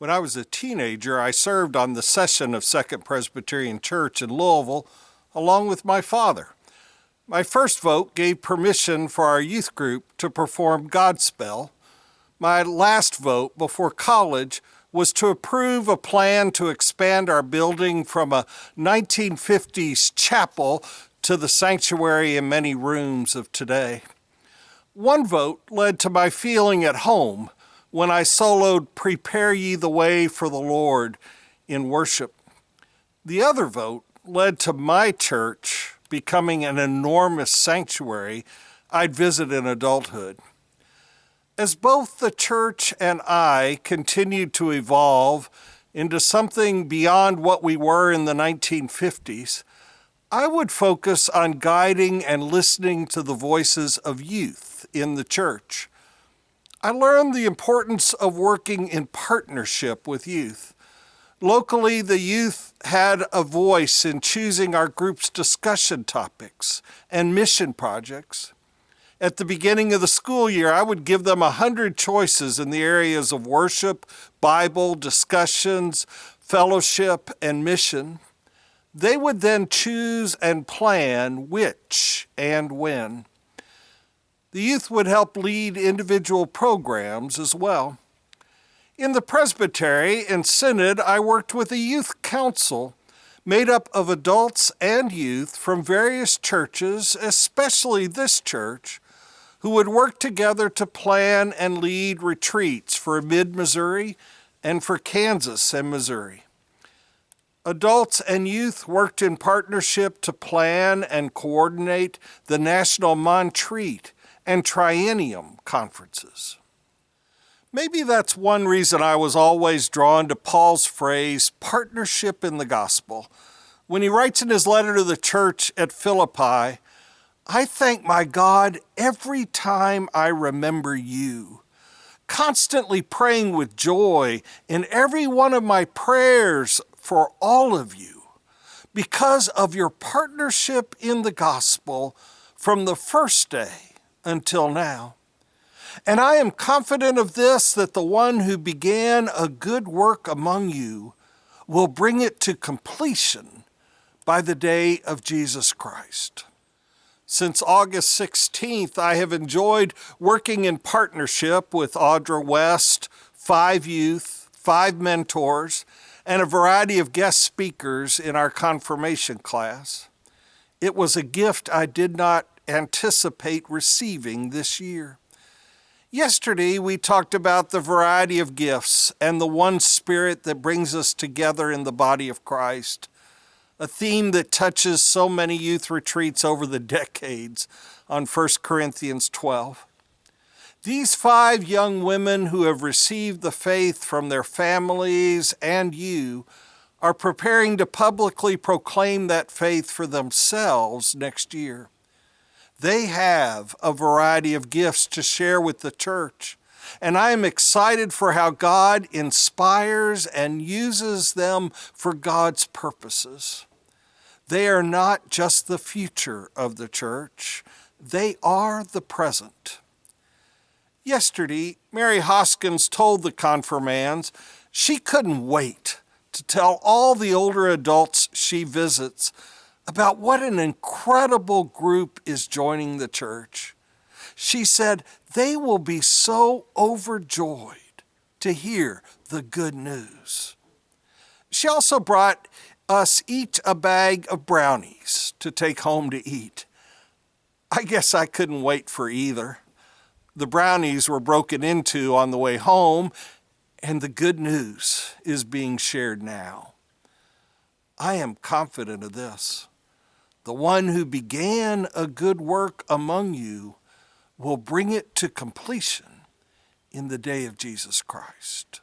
When I was a teenager, I served on the session of Second Presbyterian Church in Louisville, along with my father. My first vote gave permission for our youth group to perform Godspell. My last vote before college was to approve a plan to expand our building from a 1950s chapel to the sanctuary and many rooms of today. One vote led to my feeling at home when I soloed Prepare Ye the Way for the Lord in worship. The other vote led to my church becoming an enormous sanctuary I'd visit in adulthood. As both the church and I continued to evolve into something beyond what we were in the 1950s, I would focus on guiding and listening to the voices of youth in the church. I learned the importance of working in partnership with youth. Locally, the youth had a voice in choosing our group's discussion topics and mission projects. At the beginning of the school year, I would give them 100 choices in the areas of worship, Bible, discussions, fellowship, and mission. They would then choose and plan which and when. The youth would help lead individual programs as well. In the presbytery and synod, I worked with a youth council made up of adults and youth from various churches, especially this church, who would work together to plan and lead retreats for Mid-Missouri and for Kansas and Missouri. Adults and youth worked in partnership to plan and coordinate the National Montreat and Triennium conferences. Maybe that's one reason I was always drawn to Paul's phrase, partnership in the gospel. When he writes in his letter to the church at Philippi, I thank my God every time I remember you, constantly praying with joy in every one of my prayers for all of you, because of your partnership in the gospel from the first day until now. And I am confident of this, that the one who began a good work among you will bring it to completion by the day of Jesus Christ. Since August 16th, I have enjoyed working in partnership with Audra West, 5 youth, 5 mentors, and a variety of guest speakers in our confirmation class. It was a gift I did not anticipate receiving this year. Yesterday, we talked about the variety of gifts and the one Spirit that brings us together in the body of Christ, a theme that touches so many youth retreats over the decades on 1 Corinthians 12. These 5 young women who have received the faith from their families and you are preparing to publicly proclaim that faith for themselves next year. They have a variety of gifts to share with the church, and I am excited for how God inspires and uses them for God's purposes. They are not just the future of the church, they are the present. Yesterday, Mary Hoskins told the confirmands she couldn't wait to tell all the older adults she visits about what an incredible group is joining the church. She said they will be so overjoyed to hear the good news. She also brought us each a bag of brownies to take home to eat. I guess I couldn't wait for either. The brownies were broken into on the way home, and the good news is being shared now. I am confident of this. The one who began a good work among you will bring it to completion in the day of Jesus Christ.